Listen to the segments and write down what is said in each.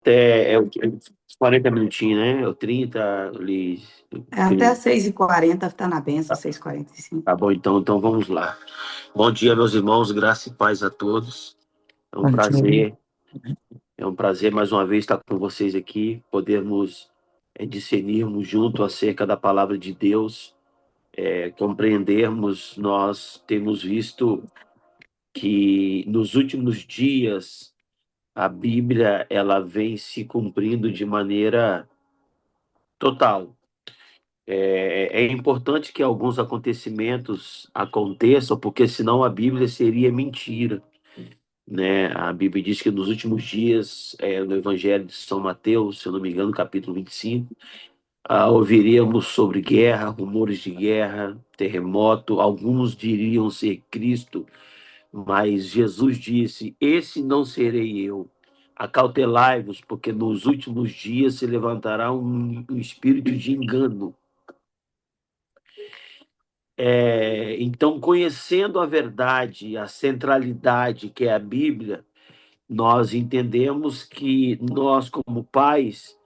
Uns 40 minutinhos, né? Ou 30 ali. Até às 6h40 está na benção, 6h45. Tá bom, então vamos lá. Bom dia, meus irmãos, graça e paz a todos. É um Bom dia. prazer, é um prazer mais uma vez estar com vocês aqui, podermos discernirmos junto acerca da palavra de Deus, compreendermos. Nós temos visto que nos últimos dias a Bíblia ela vem se cumprindo de maneira total. É importante que alguns acontecimentos aconteçam, porque senão a Bíblia seria mentira, né? A Bíblia diz que nos últimos dias, no Evangelho de São Mateus, se eu não me engano, capítulo 25, ouviríamos sobre guerra, rumores de guerra, terremoto. Alguns diriam ser Cristo, mas Jesus disse: Esse não serei eu. Acautelai-vos, porque nos últimos dias se levantará um espírito de engano. Então, conhecendo a verdade, a centralidade que é a Bíblia, nós entendemos que nós, como pais,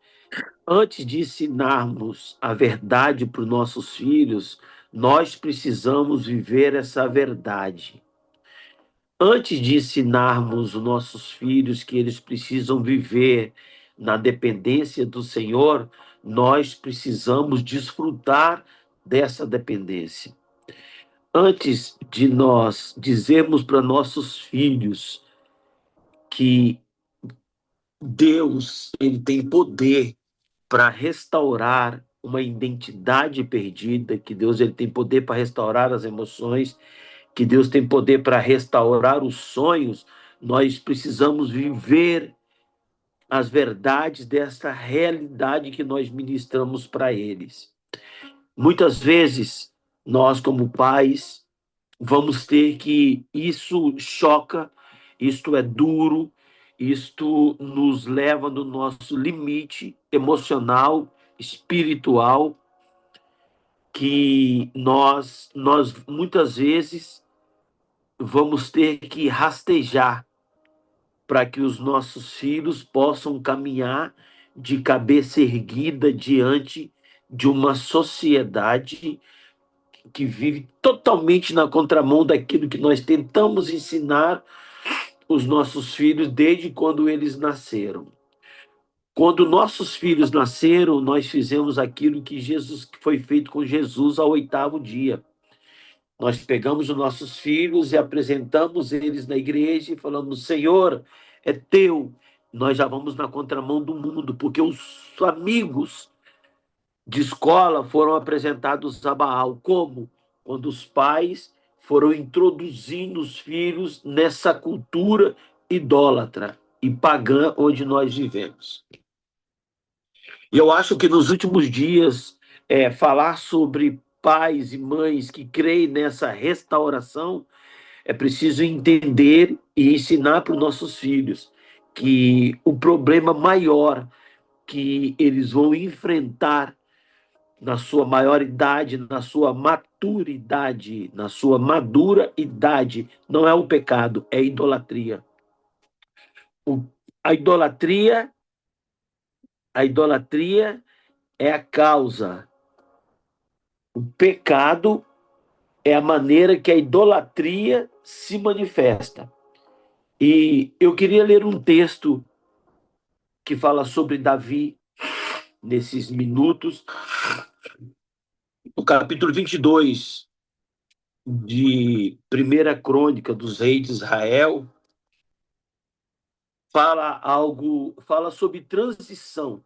antes de ensinarmos a verdade para os nossos filhos, nós precisamos viver essa verdade. Antes de ensinarmos os nossos filhos que eles precisam viver na dependência do Senhor, nós precisamos desfrutar dessa dependência. Antes de nós dizermos para nossos filhos que Deus ele tem poder para restaurar uma identidade perdida, que Deus ele tem poder para restaurar as emoções, que Deus tem poder para restaurar os sonhos, nós precisamos viver as verdades dessa realidade que nós ministramos para eles. Muitas vezes, nós como pais, vamos ter que isso choca, isto é duro, isto nos leva no nosso limite emocional, espiritual, que nós muitas vezes vamos ter que rastejar para que os nossos filhos possam caminhar de cabeça erguida diante de uma sociedade que vive totalmente na contramão daquilo que nós tentamos ensinar os nossos filhos desde quando eles nasceram. Quando nossos filhos nasceram, nós fizemos aquilo que foi feito com Jesus ao 8º dia. Nós pegamos os nossos filhos e apresentamos eles na igreja e falamos: Senhor, é teu. Nós já vamos na contramão do mundo, porque os amigos de escola foram apresentados a Baal. Como? Quando os pais foram introduzindo os filhos nessa cultura idólatra e pagã onde nós vivemos. E eu acho que nos últimos dias, falar sobre pais e mães que creem nessa restauração, é preciso entender e ensinar para os nossos filhos que o problema maior que eles vão enfrentar na sua maioridade, na sua maturidade, na sua madura idade, não é o pecado, é a idolatria. O, a idolatria, a idolatria é a causa. O pecado é a maneira que a idolatria se manifesta. E eu queria ler um texto que fala sobre Davi nesses minutos. O capítulo 22 de Primeira Crônica dos Reis de Israel fala sobre transição.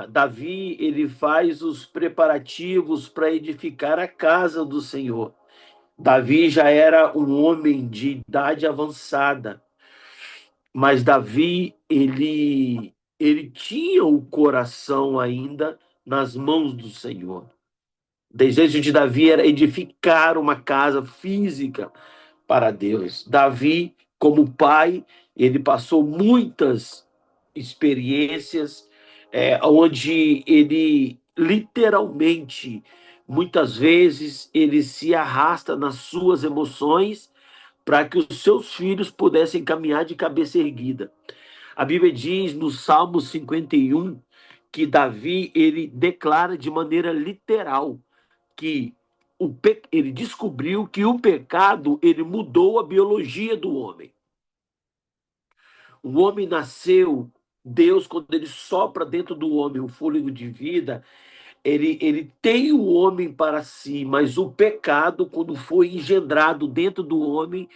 Davi ele faz os preparativos para edificar a casa do Senhor. Davi já era um homem de idade avançada, mas Davi ele tinha o coração ainda nas mãos do Senhor. O desejo de Davi era edificar uma casa física para Deus. Davi, como pai, ele passou muitas experiências onde ele literalmente, muitas vezes, ele se arrasta nas suas emoções para que os seus filhos pudessem caminhar de cabeça erguida. A Bíblia diz no Salmo 51 que Davi ele declara de maneira literal que ele descobriu que o pecado ele mudou a biologia do homem. O homem nasceu, Deus, quando ele sopra dentro do homem o fôlego de vida, ele tem o homem para si, mas o pecado, quando foi engendrado dentro do homem,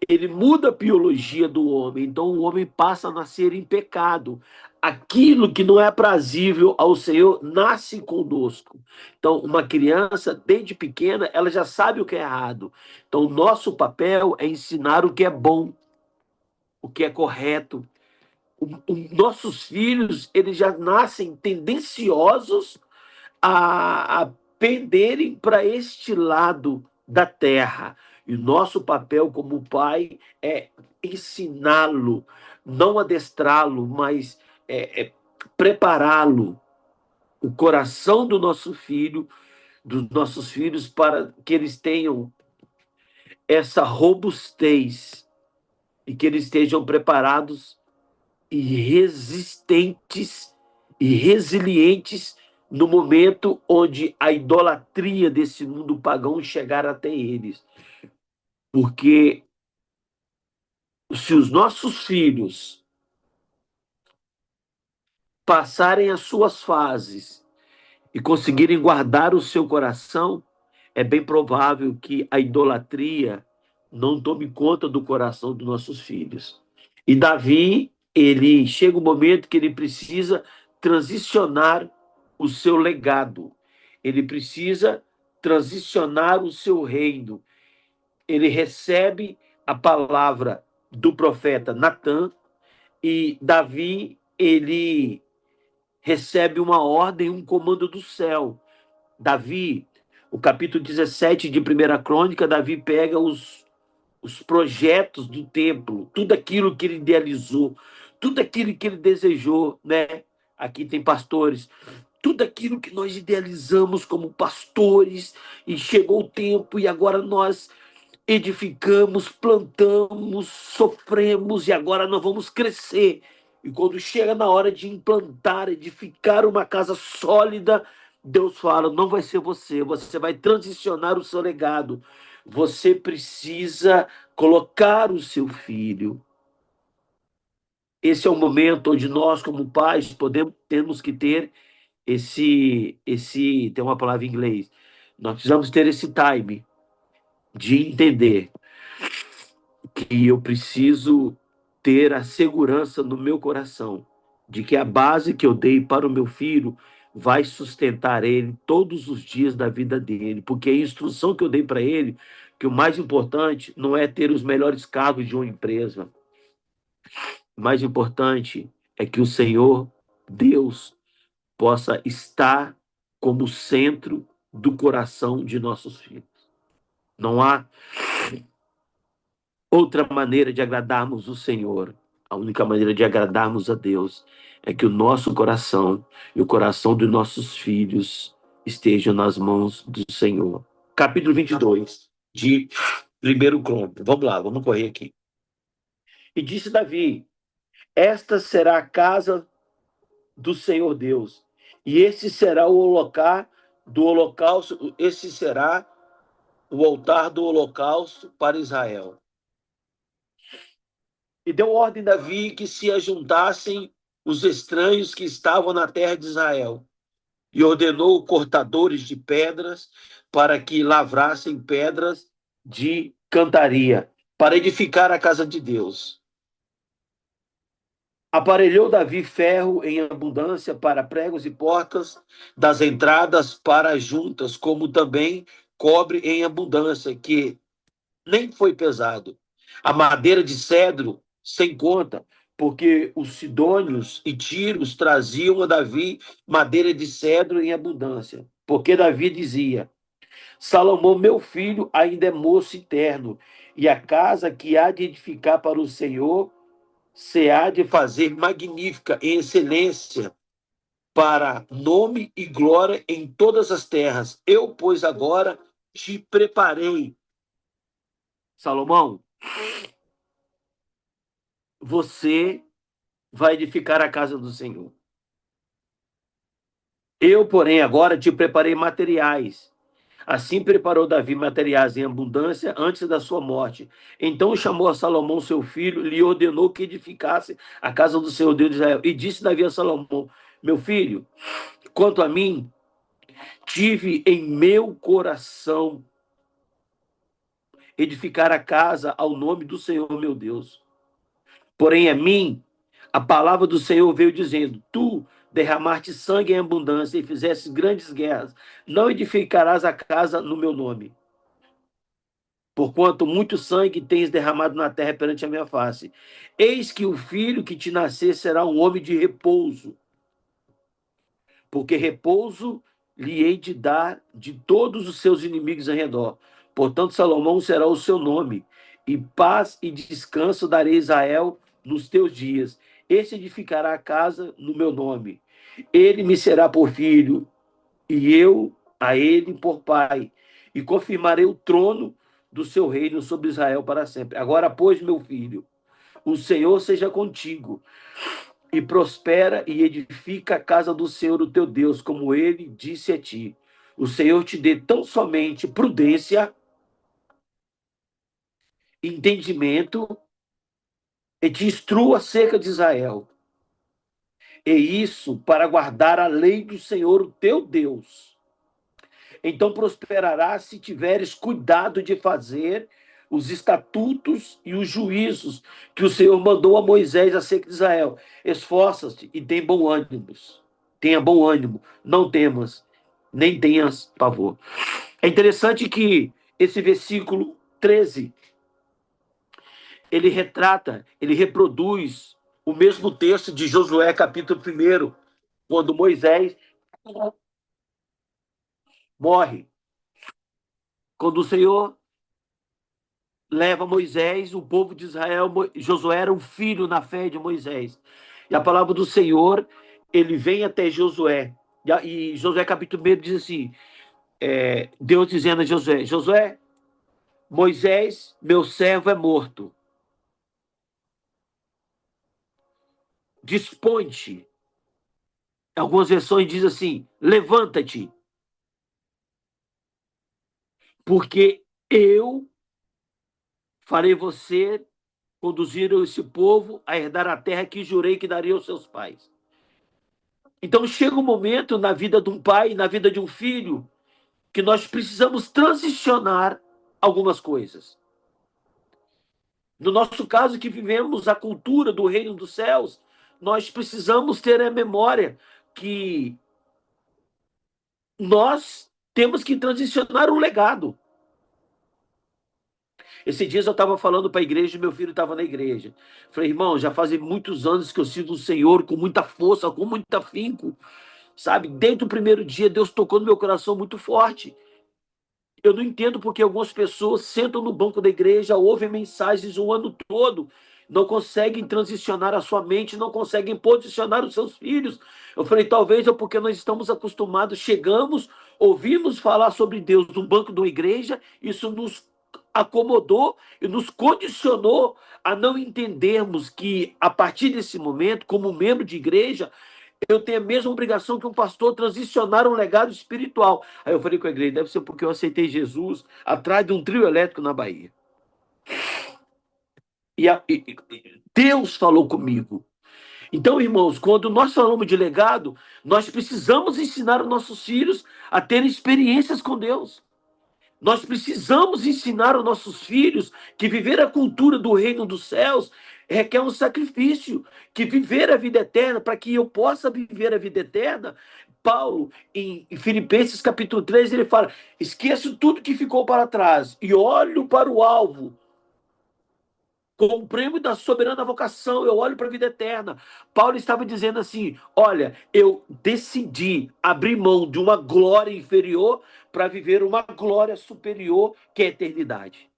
ele muda a biologia do homem. Então o homem passa a nascer em pecado. Aquilo que não é aprazível ao Senhor nasce conosco. Então, uma criança, desde pequena, ela já sabe o que é errado. Então, o nosso papel é ensinar o que é bom, o que é correto. Nossos filhos, eles já nascem tendenciosos a penderem para este lado da terra. E o nosso papel como pai é ensiná-lo, não adestrá-lo, mas prepará-lo, o coração do nosso filho, dos nossos filhos, para que eles tenham essa robustez e que eles estejam preparados e resistentes e resilientes no momento onde a idolatria desse mundo pagão chegar até eles. Porque se os nossos filhos passarem as suas fases e conseguirem guardar o seu coração, é bem provável que a idolatria não tome conta do coração dos nossos filhos. E Davi, ele chega um momento que ele precisa transicionar o seu legado. Ele precisa transicionar o seu reino. Ele recebe a palavra do profeta Natã e Davi, ele recebe uma ordem, um comando do céu. Davi, o capítulo 17 de Primeira Crônica, Davi pega os projetos do templo, tudo aquilo que ele idealizou, tudo aquilo que ele desejou, né? Aqui tem pastores, tudo aquilo que nós idealizamos como pastores, e chegou o tempo, e agora nós edificamos, plantamos, sofremos, e agora nós vamos crescer. E quando chega na hora de implantar, edificar uma casa sólida, Deus fala: não vai ser você, você vai transicionar o seu legado. Você precisa colocar o seu filho. Esse é o momento onde nós, como pais, temos que ter tem uma palavra em inglês, nós precisamos ter esse time de entender que eu preciso ter a segurança no meu coração de que a base que eu dei para o meu filho vai sustentar ele todos os dias da vida dele, porque a instrução que eu dei para ele, que o mais importante não é ter os melhores cargos de uma empresa, o mais importante é que o Senhor, Deus, possa estar como centro do coração de nossos filhos. Não há outra maneira de agradarmos o Senhor. A única maneira de agradarmos a Deus é que o nosso coração e o coração dos nossos filhos estejam nas mãos do Senhor. Capítulo 22 de 1 Crônicas. Vamos lá, vamos correr aqui. E disse Davi: esta será a casa do Senhor Deus, e esse será o altar do holocausto, esse será o altar do holocausto para Israel. E deu ordem a Davi que se ajuntassem os estranhos que estavam na terra de Israel. E ordenou cortadores de pedras para que lavrassem pedras de cantaria, para edificar a casa de Deus. Aparelhou Davi ferro em abundância para pregos e portas das entradas para as juntas, como também cobre em abundância, que nem foi pesado. A madeira de cedro, sem conta, porque os sidônios e tiros traziam a Davi madeira de cedro em abundância. Porque Davi dizia: Salomão, meu filho, ainda é moço e terno, e a casa que há de edificar para o Senhor se há de fazer magnífica em excelência para nome e glória em todas as terras. Eu, pois, agora te preparei. Salomão, você vai edificar a casa do Senhor. Eu, porém, agora te preparei materiais. Assim preparou Davi materiais em abundância antes da sua morte. Então chamou a Salomão, seu filho, lhe ordenou que edificasse a casa do Senhor Deus de Israel. E disse Davi a Salomão: Meu filho, quanto a mim, tive em meu coração edificar a casa ao nome do Senhor meu Deus. Porém, a mim, a palavra do Senhor veio dizendo: Tu derramaste sangue em abundância e fizeste grandes guerras. Não edificarás a casa no meu nome. Porquanto muito sangue tens derramado na terra perante a minha face. Eis que o filho que te nascer será um homem de repouso, porque repouso lhe hei de dar de todos os seus inimigos em redor. Portanto, Salomão será o seu nome, e paz e descanso darei a Israel nos teus dias. Este edificará a casa no meu nome. Ele me será por filho, e eu a ele por pai, e confirmarei o trono do seu reino sobre Israel para sempre. Agora, pois, meu filho, o Senhor seja contigo, e prospera e edifica a casa do Senhor, o teu Deus, como ele disse a ti. O Senhor te dê tão somente prudência, entendimento, e te instrua acerca de Israel. E isso para guardar a lei do Senhor, o teu Deus. Então prosperarás se tiveres cuidado de fazer os estatutos e os juízos que o Senhor mandou a Moisés acerca de Israel. Esforça-te e tem bom ânimo. Tenha bom ânimo, não temas, nem tenhas pavor. É interessante que esse versículo 13, ele retrata, ele reproduz o mesmo texto de Josué, capítulo 1, quando Moisés morre. Quando o Senhor leva Moisés, o povo de Israel, Josué era um filho na fé de Moisés. E a palavra do Senhor, ele vem até Josué. E Josué capítulo 1 diz assim, Deus dizendo a Josué, Josué, Moisés, meu servo, é morto. Dispõe-te. Algumas versões dizem assim, levanta-te, porque eu farei você conduzir esse povo a herdar a terra que jurei que daria aos seus pais. Então chega um momento na vida de um pai, na vida de um filho, que nós precisamos transicionar algumas coisas. No nosso caso, que vivemos a cultura do reino dos céus, nós precisamos ter a memória que nós temos que transicionar um legado. Esses dias eu estava falando para a igreja e meu filho estava na igreja. Falei, irmão, já fazem muitos anos que eu sigo o Senhor com muita força, com muito afinco. Sabe, desde o primeiro dia, Deus tocou no meu coração muito forte. Eu não entendo porque algumas pessoas sentam no banco da igreja, ouvem mensagens o ano todo, não conseguem transicionar a sua mente, não conseguem posicionar os seus filhos. Eu falei, talvez é porque nós estamos acostumados, chegamos, ouvimos falar sobre Deus no banco de uma igreja, isso nos acomodou e nos condicionou a não entendermos que, a partir desse momento, como membro de igreja, eu tenho a mesma obrigação que um pastor transicionar um legado espiritual. Aí eu falei com a igreja, deve ser porque eu aceitei Jesus atrás de um trio elétrico na Bahia. E Deus falou comigo. Então, irmãos, quando nós falamos de legado, nós precisamos ensinar os nossos filhos a terem experiências com Deus. Nós precisamos ensinar aos nossos filhos que viver a cultura do reino dos céus requer um sacrifício, que viver a vida eterna, para que eu possa viver a vida eterna, Paulo, em Filipenses capítulo 3, ele fala, esqueço tudo que ficou para trás e olho para o alvo, com o prêmio da soberana vocação, eu olho para a vida eterna. Paulo estava dizendo assim, olha, eu decidi abrir mão de uma glória inferior para viver uma glória superior, que é a eternidade.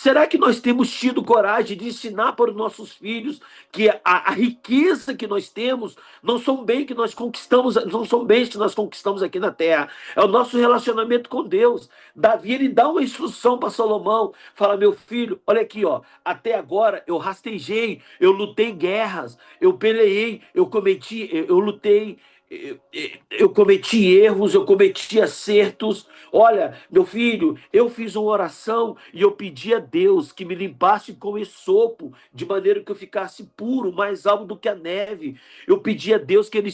Será que nós temos tido coragem de ensinar para os nossos filhos que a riqueza que nós temos não são bem que nós conquistamos, não são bens que nós conquistamos aqui na terra, é o nosso relacionamento com Deus. Davi, ele dá uma instrução para Salomão, fala: meu filho, olha aqui, ó, até agora eu rastejei, eu lutei guerras, eu peleei, eu lutei, eu cometi erros, eu cometi acertos. Olha, meu filho, eu fiz uma oração e eu pedi a Deus que me limpasse com esopo, de maneira que eu ficasse puro, mais alto do que a neve. Eu pedi a Deus que Ele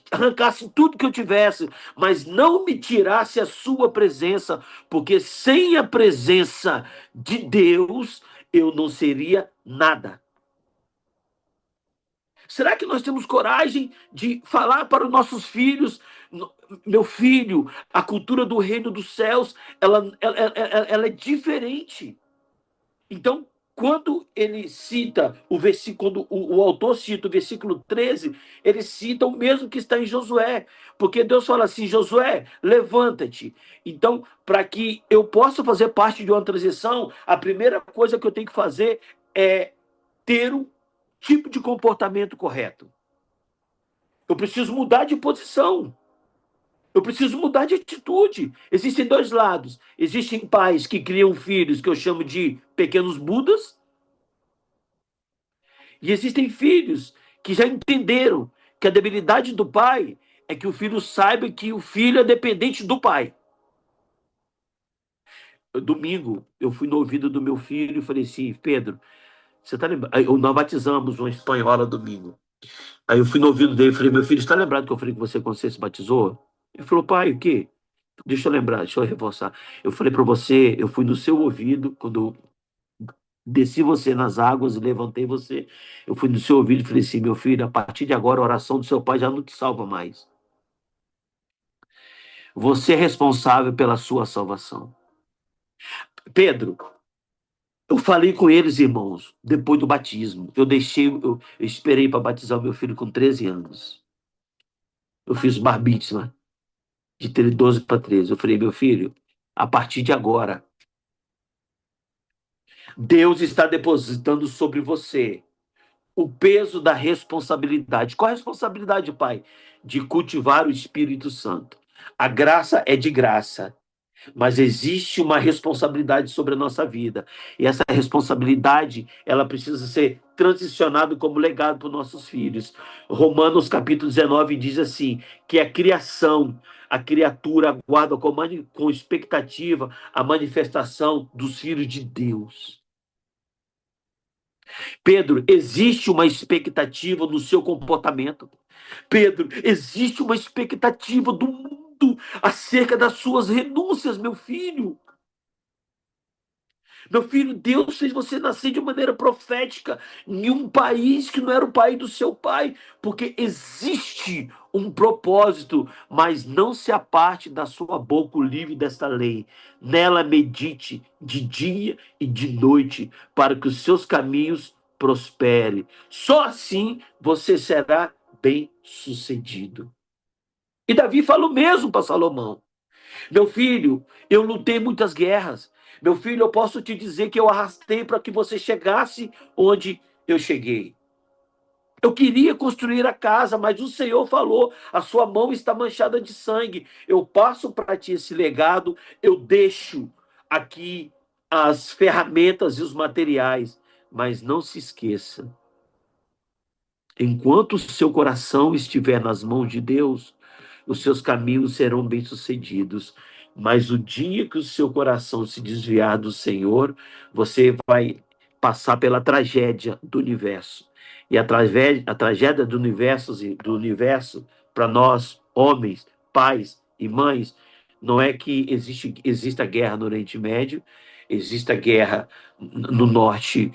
arrancasse tudo que eu tivesse, mas não me tirasse a sua presença, porque sem a presença de Deus eu não seria nada. Será que nós temos coragem de falar para os nossos filhos: meu filho, a cultura do reino dos céus, ela é diferente. Então, quando ele cita o versículo, quando o autor cita o versículo 13, ele cita o mesmo que está em Josué, porque Deus fala assim: Josué, levanta-te. Então, para que eu possa fazer parte de uma transição, a primeira coisa que eu tenho que fazer é ter um tipo de comportamento correto. Eu preciso mudar de posição. Eu preciso mudar de atitude. Existem dois lados. Existem pais que criam filhos que eu chamo de pequenos Budas, e existem filhos que já entenderam que a debilidade do pai é que o filho saiba que o filho é dependente do pai. Domingo, eu fui no ouvido do meu filho e falei assim: Pedro, você tá lembrado? Nós batizamos uma espanhola domingo. Aí eu fui no ouvido dele e falei: meu filho, está lembrado que eu falei com você quando você se batizou? Ele falou: pai, o quê? Deixa eu lembrar, deixa eu reforçar. Eu falei para você, eu fui no seu ouvido quando desci você nas águas e levantei você. Eu fui no seu ouvido e falei assim: meu filho, a partir de agora a oração do seu pai já não te salva mais. Você é responsável pela sua salvação. Pedro, eu falei com eles, irmãos, depois do batismo. Eu esperei para batizar o meu filho com 13 anos. Eu fiz o bar mitzvah de ter 12 para 13. Eu falei: meu filho, a partir de agora, Deus está depositando sobre você o peso da responsabilidade. Qual a responsabilidade, pai? De cultivar o Espírito Santo. A graça é de graça, mas existe uma responsabilidade sobre a nossa vida. E essa responsabilidade, ela precisa ser transicionada como legado para os nossos filhos. Romanos capítulo 19 diz assim, que a criação, a criatura aguarda com expectativa a manifestação dos filhos de Deus. Pedro, existe uma expectativa no seu comportamento. Pedro, existe uma expectativa do mundo acerca das suas renúncias, meu filho. Meu filho, Deus fez você nascer de maneira profética em um país que não era o país do seu pai, porque existe um propósito, mas não se aparte da sua boca o livro desta lei. Nela medite de dia e de noite, para que os seus caminhos prosperem. Só assim você será bem-sucedido. E Davi fala o mesmo para Salomão. Meu filho, eu lutei muitas guerras. Meu filho, eu posso te dizer que eu arrastei para que você chegasse onde eu cheguei. Eu queria construir a casa, mas o Senhor falou: a sua mão está manchada de sangue. Eu passo para ti esse legado, eu deixo aqui as ferramentas e os materiais, mas não se esqueça, enquanto o seu coração estiver nas mãos de Deus, os seus caminhos serão bem-sucedidos. Mas o dia que o seu coração se desviar do Senhor, você vai passar pela tragédia do universo. E a tragédia do universo para nós, homens, pais e mães, não é que exista guerra no Oriente Médio, exista guerra no norte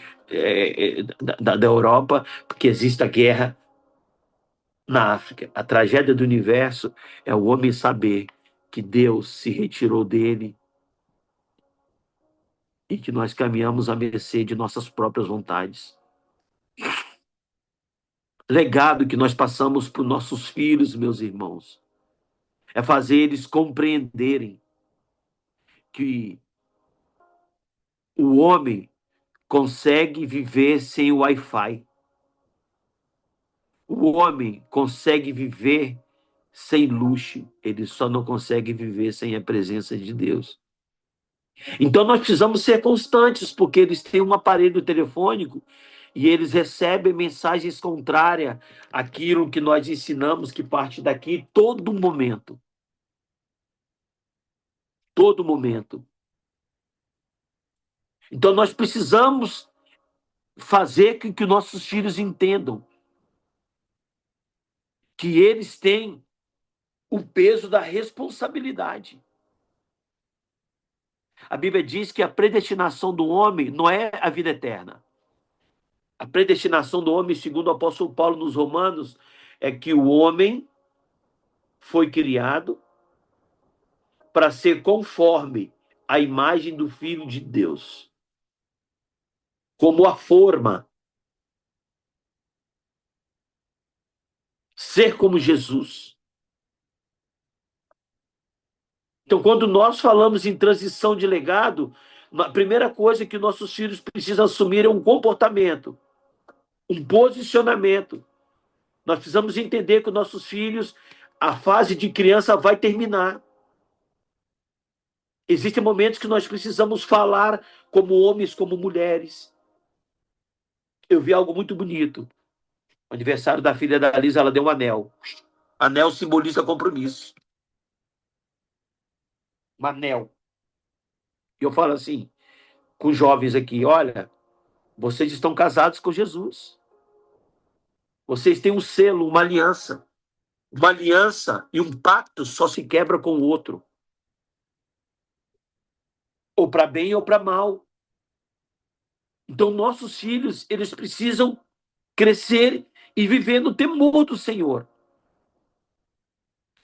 da Europa, porque exista guerra na África. A tragédia do universo é o homem saber que Deus se retirou dele e que nós caminhamos à mercê de nossas próprias vontades. Legado que nós passamos para os nossos filhos, meus irmãos, é fazer eles compreenderem que o homem consegue viver sem o Wi-Fi. O homem consegue viver sem luxo, ele só não consegue viver sem a presença de Deus. Então nós precisamos ser constantes, porque eles têm um aparelho telefônico e eles recebem mensagens contrárias àquilo que nós ensinamos, que parte daqui todo momento. Todo momento. Então nós precisamos fazer com que nossos filhos entendam que eles têm o peso da responsabilidade. A Bíblia diz que a predestinação do homem não é a vida eterna. A predestinação do homem, segundo o apóstolo Paulo nos Romanos, é que o homem foi criado para ser conforme a imagem do Filho de Deus, como a forma, ser como Jesus. Então, quando nós falamos em transição de legado, a primeira coisa que nossos filhos precisam assumir é um comportamento, um posicionamento. Nós precisamos entender que os nossos filhos, a fase de criança vai terminar. Existem momentos que nós precisamos falar como homens, como mulheres. Eu vi algo muito bonito. O aniversário da filha da Lisa, ela deu um anel. Anel simboliza compromisso. Um anel. E eu falo assim, com os jovens aqui, olha, vocês estão casados com Jesus. Vocês têm um selo, uma aliança. Uma aliança e um pacto só se quebra com o outro. Ou para bem ou para mal. Então, nossos filhos, eles precisam crescer e viver no temor do Senhor.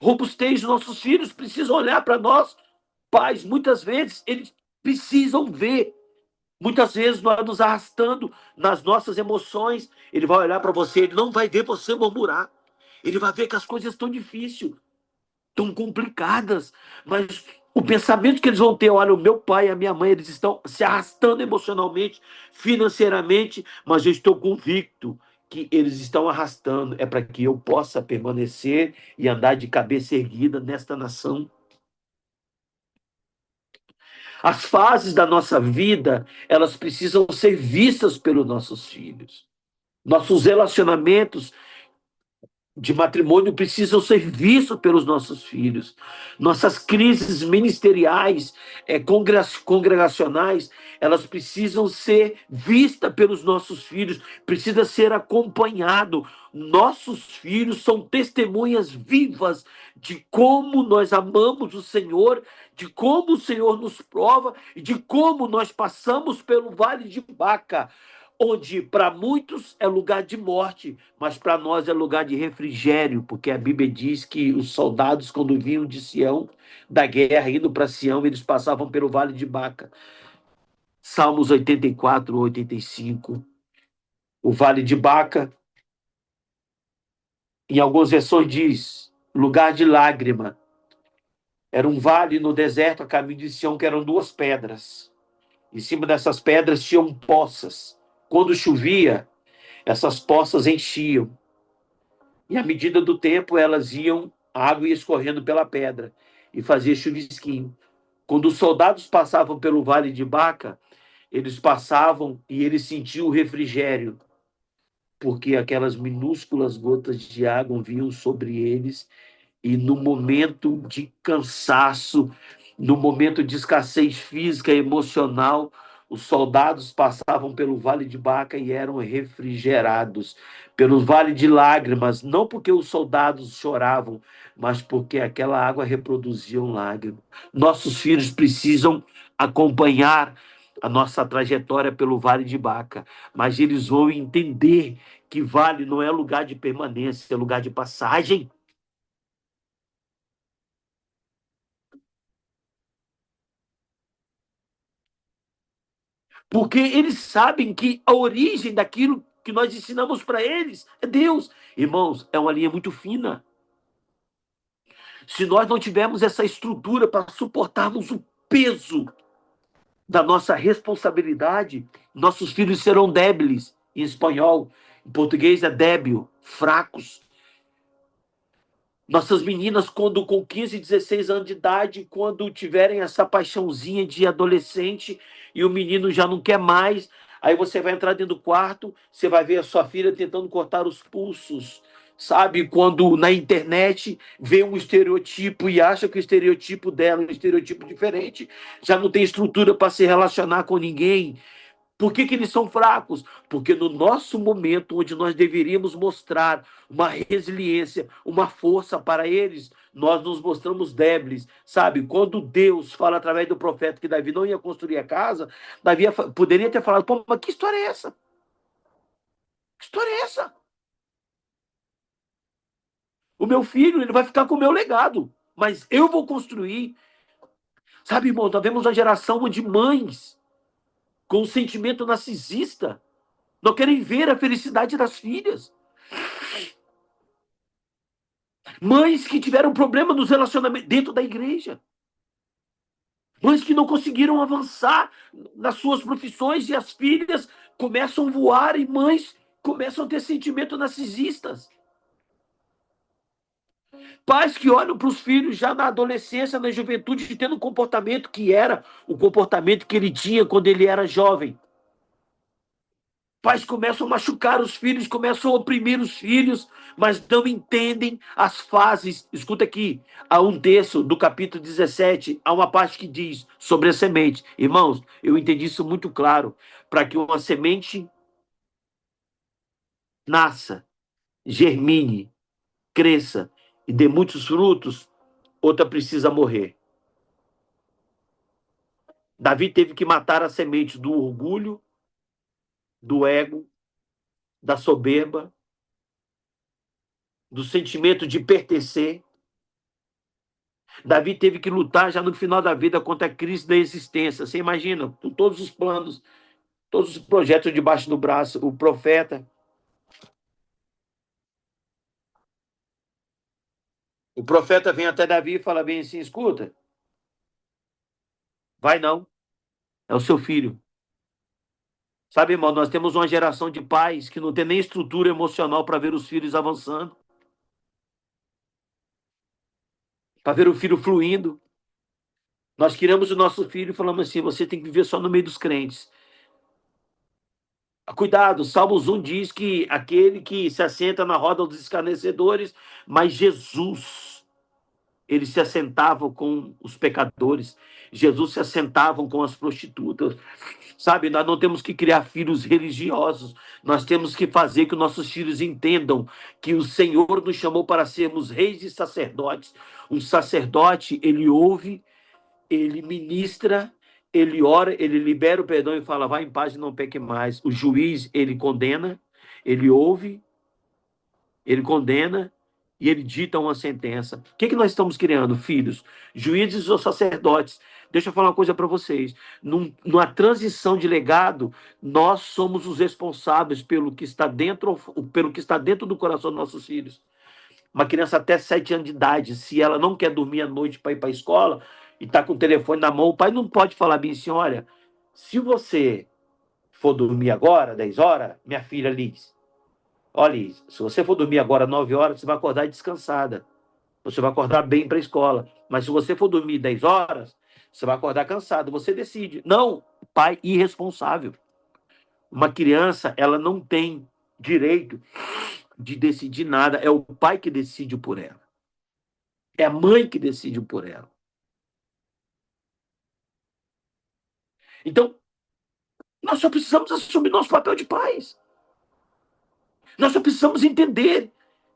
Robustez, nossos filhos precisam olhar para nós, pais. Muitas vezes, eles precisam ver. Muitas vezes, nós nos arrastando nas nossas emoções. Ele vai olhar para você, ele não vai ver você murmurar. Ele vai ver que as coisas estão difíceis, tão complicadas, mas o pensamento que eles vão ter, olha, o meu pai e a minha mãe, eles estão se arrastando emocionalmente, financeiramente, mas eu estou convicto que eles estão arrastando, é para que eu possa permanecer e andar de cabeça erguida nesta nação. As fases da nossa vida, elas precisam ser vistas pelos nossos filhos. Nossos relacionamentos de matrimônio precisam ser vistos pelos nossos filhos. Nossas crises ministeriais, congregacionais, elas precisam ser vistas pelos nossos filhos, precisa ser acompanhado. Nossos filhos são testemunhas vivas de como nós amamos o Senhor, de como o Senhor nos prova e de como nós passamos pelo vale de Baca, onde para muitos é lugar de morte, mas para nós é lugar de refrigério, porque a Bíblia diz que os soldados, quando vinham de Sião, da guerra, indo para Sião, eles passavam pelo vale de Baca. Salmos 84, 85. O vale de Baca, em algumas versões diz, lugar de lágrima. Era um vale no deserto, a caminho de Sião, que eram duas pedras. Em cima dessas pedras tinham poças. Quando chovia, essas poças enchiam. E à medida do tempo, elas iam, a água ia escorrendo pela pedra e fazia chuvisquinho. Quando os soldados passavam pelo vale de Baca, eles passavam e eles sentiam o refrigério, porque aquelas minúsculas gotas de água vinham sobre eles e no momento de cansaço, no momento de escassez física e emocional, os soldados passavam pelo vale de Baca e eram refrigerados. Pelo vale de lágrimas, não porque os soldados choravam, mas porque aquela água reproduzia lágrimas. Nossos filhos precisam acompanhar a nossa trajetória pelo vale de Baca, mas eles vão entender que vale não é lugar de permanência, é lugar de passagem. Porque eles sabem que a origem daquilo que nós ensinamos para eles é Deus. Irmãos, é uma linha muito fina. Se nós não tivermos essa estrutura para suportarmos o peso da nossa responsabilidade, nossos filhos serão débeis, em espanhol. Em português é débil, fracos. Nossas meninas, quando com 15, 16 anos de idade, quando tiverem essa paixãozinha de adolescente e o menino já não quer mais, aí você vai entrar dentro do quarto, você vai ver a sua filha tentando cortar os pulsos, sabe? Quando na internet vê um estereotipo e acha que o estereotipo dela é um estereotipo diferente, já não tem estrutura para se relacionar com ninguém. Por que eles são fracos? Porque no nosso momento, onde nós deveríamos mostrar uma resiliência, uma força para eles, nós nos mostramos débeis, sabe? Quando Deus fala através do profeta que Davi não ia construir a casa, Davi poderia ter falado, pô, mas que história é essa? Que história é essa? O meu filho, ele vai ficar com o meu legado, mas eu vou construir. Sabe, irmão, nós vemos uma geração de mães com um sentimento narcisista, não querem ver a felicidade das filhas. Mães que tiveram problema nos relacionamentos dentro da igreja. Mães que não conseguiram avançar nas suas profissões e as filhas começam a voar e mães começam a ter sentimentos narcisistas. Pais que olham para os filhos já na adolescência, na juventude, tendo um comportamento que era o comportamento que ele tinha quando ele era jovem. Pais começam a machucar os filhos, começam a oprimir os filhos, mas não entendem as fases. Escuta aqui, há um texto do capítulo 17, há uma parte que diz sobre a semente. Irmãos, eu entendi isso muito claro. Para que uma semente nasça, germine, cresça e dê muitos frutos, outra precisa morrer. Davi teve que matar a semente do orgulho, do ego, da soberba, do sentimento de pertencer. Davi teve que lutar já no final da vida contra a crise da existência. Você imagina, com todos os planos, todos os projetos debaixo do braço, o profeta. O profeta vem até Davi e fala bem assim: escuta, vai não, é o seu filho. Sabe, irmão, nós temos uma geração de pais que não tem nem estrutura emocional para ver os filhos avançando, para ver o filho fluindo. Nós criamos o nosso filho e falamos assim: você tem que viver só no meio dos crentes. Cuidado, Salmos 1 diz que aquele que se assenta na roda dos escarnecedores, mas Jesus, ele se assentava com os pecadores, Jesus se assentava com as prostitutas. Sabe, nós não temos que criar filhos religiosos, nós temos que fazer que nossos filhos entendam que o Senhor nos chamou para sermos reis e sacerdotes. Um sacerdote, ele ouve, ele ministra, ele ora, ele libera o perdão e fala, vai em paz e não peque mais. O juiz, ele condena, ele ouve, ele condena e ele dita uma sentença. O que nós estamos criando? Filhos, juízes ou sacerdotes. Deixa eu falar uma coisa para vocês. Numa transição de legado, nós somos os responsáveis pelo que está dentro do coração dos nossos filhos. Uma criança até 7 anos de idade, se ela não quer dormir à noite para ir para a escola e está com o telefone na mão, o pai não pode falar bem assim, olha, se você for dormir agora, 10 horas, minha filha Liz, olha, Liz, se você for dormir agora 9 horas, você vai acordar descansada. Você vai acordar bem para a escola. Mas se você for dormir 10 horas, você vai acordar cansado. Você decide. Não, pai irresponsável. Uma criança, ela não tem direito de decidir nada. É o pai que decide por ela. É a mãe que decide por ela. Então, nós só precisamos assumir nosso papel de pais. Nós só precisamos entender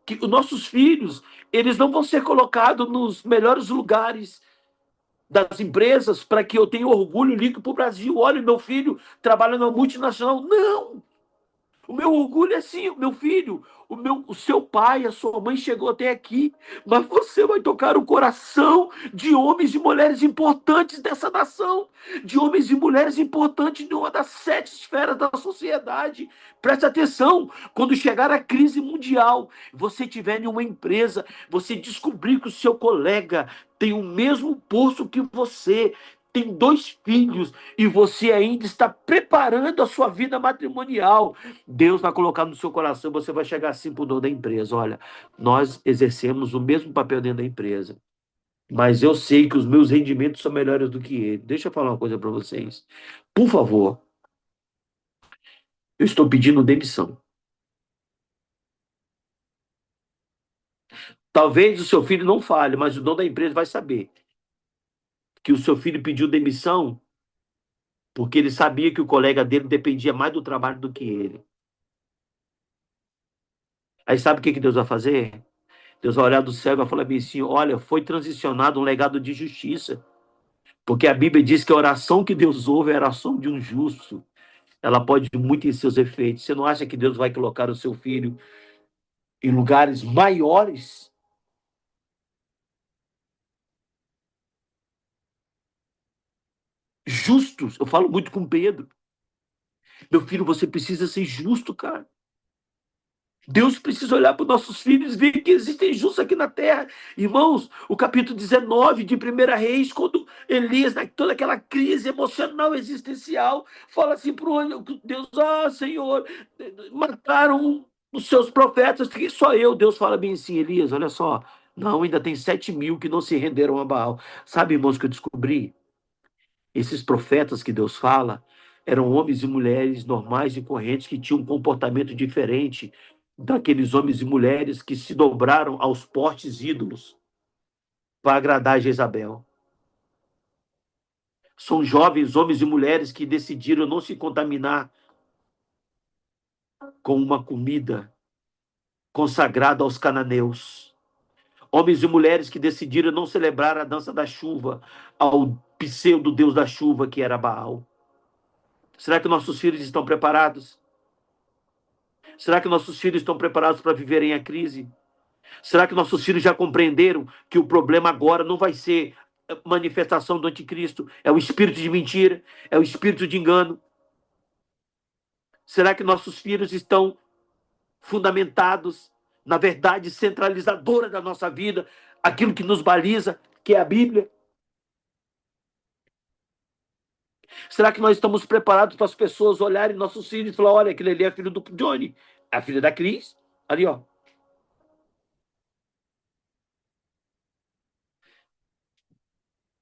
que os nossos filhos, eles não vão ser colocados nos melhores lugares das empresas para que eu tenha orgulho e ligue para o Brasil. Olha, meu filho trabalha na multinacional. Não! O meu orgulho é assim, meu filho, o seu pai, a sua mãe chegou até aqui, mas você vai tocar o coração de homens e mulheres importantes dessa nação, de homens e mulheres importantes de uma das 7 esferas da sociedade. Preste atenção, quando chegar a crise mundial, você tiver em uma empresa, você descobrir que o seu colega tem o mesmo posto que você, tem 2 filhos e você ainda está preparando a sua vida matrimonial. Deus vai colocar no seu coração, você vai chegar assim para o dono da empresa: olha, nós exercemos o mesmo papel dentro da empresa, mas eu sei que os meus rendimentos são melhores do que ele. Deixa eu falar uma coisa para vocês. Por favor, eu estou pedindo demissão. Talvez o seu filho não fale, mas o dono da empresa vai saber que o seu filho pediu demissão porque ele sabia que o colega dele dependia mais do trabalho do que ele. Aí sabe o que Deus vai fazer? Deus vai olhar do céu e vai falar bem assim: olha, foi transicionado um legado de justiça. Porque a Bíblia diz que a oração que Deus ouve é a oração de um justo. Ela pode muito em seus efeitos. Você não acha que Deus vai colocar o seu filho em lugares maiores, justos? Eu falo muito com Pedro. Meu filho, você precisa ser justo, cara. Deus precisa olhar para os nossos filhos e ver que existem justos aqui na terra. Irmãos, o capítulo 19 de 1 Reis, quando Elias, toda aquela crise emocional existencial, fala assim para o Deus: ah, Senhor, mataram os seus profetas, que só eu. Deus fala bem assim: Elias, olha só, não, ainda tem 7.000 que não se renderam a Baal. Sabe, irmãos, que eu descobri? Esses profetas que Deus fala eram homens e mulheres normais e correntes que tinham um comportamento diferente daqueles homens e mulheres que se dobraram aos postes ídolos para agradar a Jezabel. São jovens homens e mulheres que decidiram não se contaminar com uma comida consagrada aos cananeus. Homens e mulheres que decidiram não celebrar a dança da chuva ao pseudo deus da chuva que era Baal. Será que nossos filhos estão preparados? Será que nossos filhos estão preparados para viverem a crise? Será que nossos filhos já compreenderam que o problema agora não vai ser manifestação do anticristo? É o espírito de mentira, é o espírito de engano. Será que nossos filhos estão fundamentados na verdade centralizadora da nossa vida, aquilo que nos baliza, que é a Bíblia? Será que nós estamos preparados para as pessoas olharem nossos filhos e falar: olha, aquele ali é filho do Johnny, é a filha da Cris, ali, ó.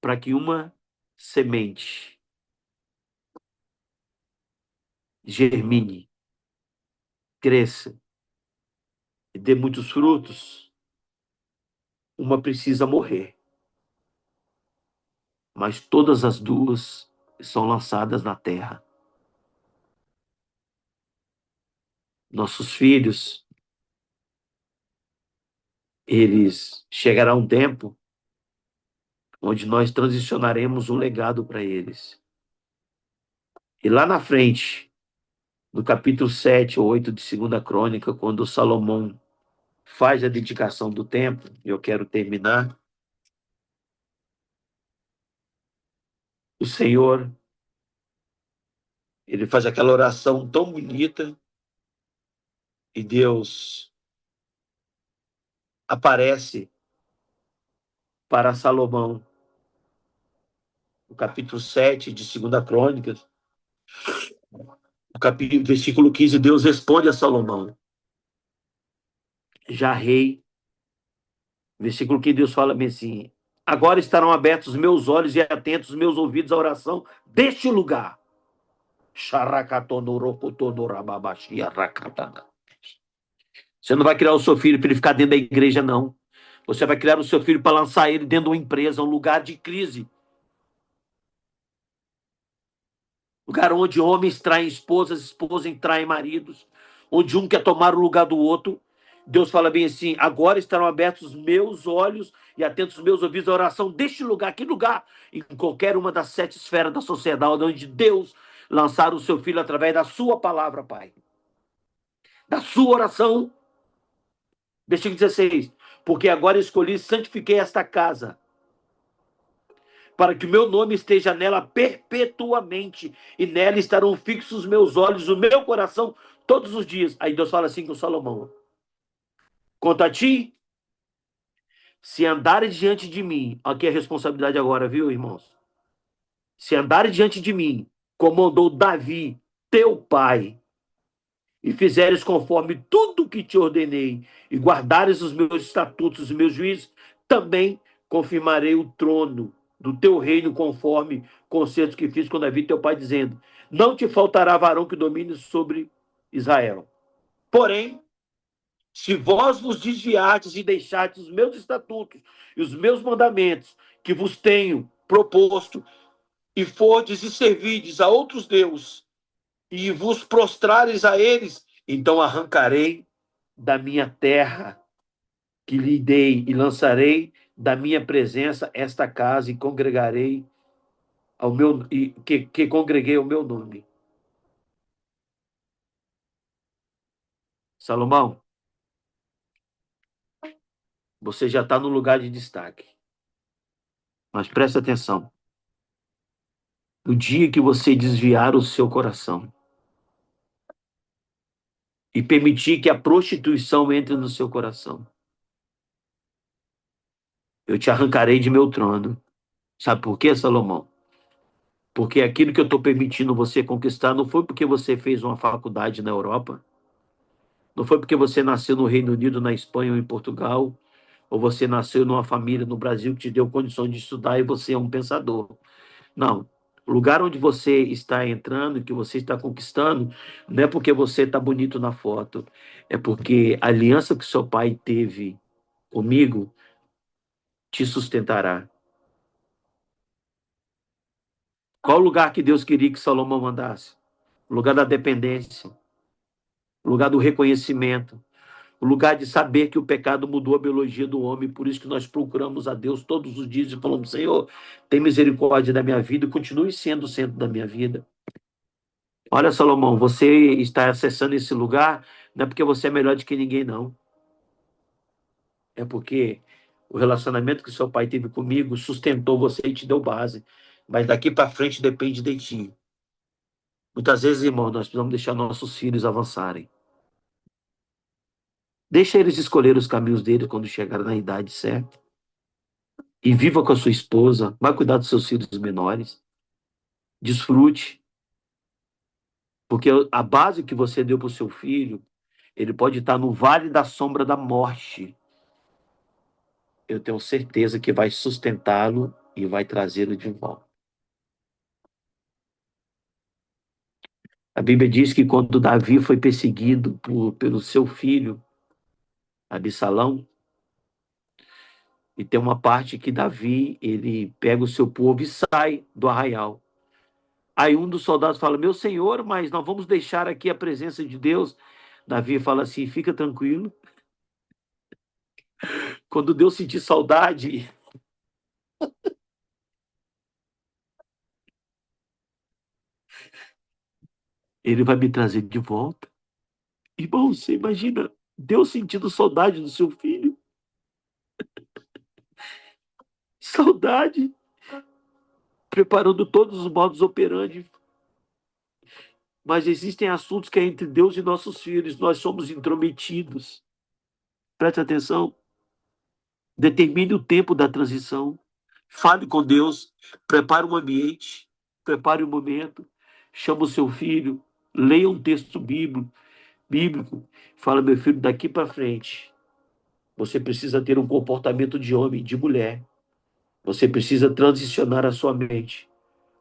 Para que uma semente germine, cresça e dê muitos frutos, uma precisa morrer. Mas todas as duas são lançadas na terra. Nossos filhos, eles chegará um tempo onde nós transicionaremos um legado para eles. E lá na frente, no capítulo 7 ou 8 de Segunda Crônica, quando Salomão faz a dedicação do templo, eu quero terminar, o Senhor, ele faz aquela oração tão bonita e Deus aparece para Salomão. No capítulo 7 de Segunda Crônicas, no capítulo, versículo 15, Deus responde a Salomão, já rei. Versículo que Deus fala bem assim: agora estarão abertos os meus olhos e atentos os meus ouvidos à oração deste lugar. Você não vai criar o seu filho para ele ficar dentro da igreja, não. Você vai criar o seu filho para lançar ele dentro de uma empresa, um lugar de crise. Lugar onde homens traem esposas, esposas traem maridos, onde um quer tomar o lugar do outro. Deus fala bem assim: agora estarão abertos os meus olhos e atentos os meus ouvidos à oração deste lugar. Que lugar? Em qualquer uma das 7 esferas da sociedade, onde Deus lançar o seu filho através da sua palavra, Pai. Da sua oração. Versículo 16. Porque agora escolhi e santifiquei esta casa, para que o meu nome esteja nela perpetuamente, e nela estarão fixos os meus olhos, o meu coração, todos os dias. Aí Deus fala assim com Salomão: quanto a ti, se andares diante de mim, aqui é a responsabilidade agora, viu, irmãos? se andares diante de mim, como andou Davi, teu pai, e fizeres conforme tudo que te ordenei, e guardares os meus estatutos, os meus juízos, também confirmarei o trono do teu reino, conforme concertos que fiz com Davi, teu pai, dizendo: não te faltará varão que domine sobre Israel. Porém, se vós vos desviardes e deixardes os meus estatutos e os meus mandamentos, que vos tenho proposto, e fordes e servides a outros deuses, e vos prostrares a eles, então arrancarei da minha terra que lhe dei, e lançarei da minha presença esta casa, e congregarei ao meu, que congreguei ao meu nome. Salomão, você já está no lugar de destaque. Mas presta atenção. O dia que você desviar o seu coração e permitir que a prostituição entre no seu coração, eu te arrancarei de meu trono. Sabe por quê, Salomão? Porque aquilo que eu estou permitindo você conquistar não foi porque você fez uma faculdade na Europa, não foi porque você nasceu no Reino Unido, na Espanha ou em Portugal, ou você nasceu numa família no Brasil que te deu condições de estudar e você é um pensador. Não. O lugar onde você está entrando, que você está conquistando, não é porque você está bonito na foto, é porque a aliança que seu pai teve comigo te sustentará. Qual lugar que Deus queria que Salomão mandasse? O lugar da dependência, o lugar do reconhecimento, o lugar de saber que o pecado mudou a biologia do homem, por isso que nós procuramos a Deus todos os dias e falamos: Senhor, tem misericórdia da minha vida e continue sendo o centro da minha vida. Olha, Salomão, você está acessando esse lugar, não é porque você é melhor do que ninguém, não. É porque o relacionamento que seu pai teve comigo sustentou você e te deu base. Mas daqui para frente depende de ti. Muitas vezes, irmão, nós precisamos deixar nossos filhos avançarem. Deixa eles escolher os caminhos deles quando chegarem na idade certa. E viva com a sua esposa. Vai cuidar dos seus filhos menores. Desfrute. Porque a base que você deu para o seu filho, ele pode estar no vale da sombra da morte. Eu tenho certeza que vai sustentá-lo e vai trazê-lo de volta. A Bíblia diz que quando Davi foi perseguido pelo seu filho, Absalão, e tem uma parte que Davi, ele pega o seu povo e sai do arraial. Aí um dos soldados fala: meu senhor, mas nós vamos deixar aqui a presença de Deus. Davi fala assim: fica tranquilo. Quando Deus sentir saudade, ele vai me trazer de volta. Irmão, você imagina Deus sentindo saudade do seu filho? Saudade, preparando todos os modos operandi. Mas existem assuntos que é entre Deus e nossos filhos, nós somos intrometidos. Preste atenção, determine o tempo da transição, fale com Deus, prepare um ambiente, prepare um momento, chama o seu filho, leia um texto bíblico, fala: meu filho, daqui para frente, você precisa ter um comportamento de homem, de mulher, você precisa transicionar a sua mente,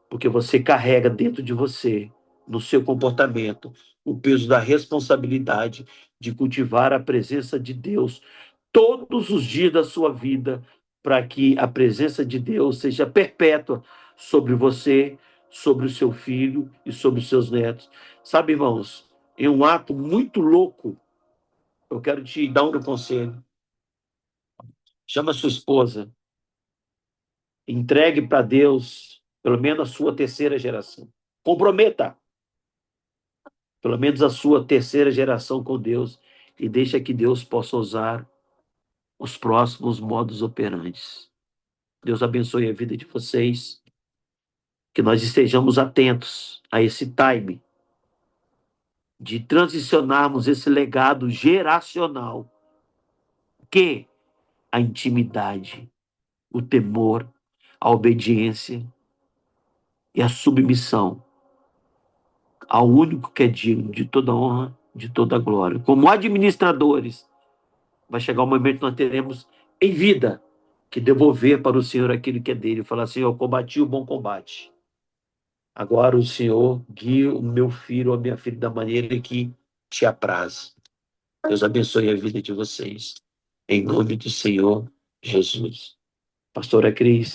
porque você carrega dentro de você, no seu comportamento, o peso da responsabilidade de cultivar a presença de Deus todos os dias da sua vida, para que a presença de Deus seja perpétua sobre você, sobre o seu filho e sobre os seus netos. Sabe, irmãos, em um ato muito louco, eu quero te dar um conselho. Chama sua esposa, entregue para Deus pelo menos a sua terceira geração. Comprometa pelo menos a sua terceira geração com Deus e deixa que Deus possa usar os próximos modos operantes. Deus abençoe a vida de vocês, que nós estejamos atentos a esse time de transicionarmos esse legado geracional, que a intimidade, o temor, a obediência e a submissão ao único que é digno de toda honra, de toda glória. Como administradores, vai chegar o momento que nós teremos em vida que devolver para o Senhor aquilo que é dele. Falar assim, eu combati o bom combate. Agora o Senhor guia o meu filho ou a minha filha da maneira que te apraz. Deus abençoe a vida de vocês. Em nome do Senhor Jesus. Pastora Cris.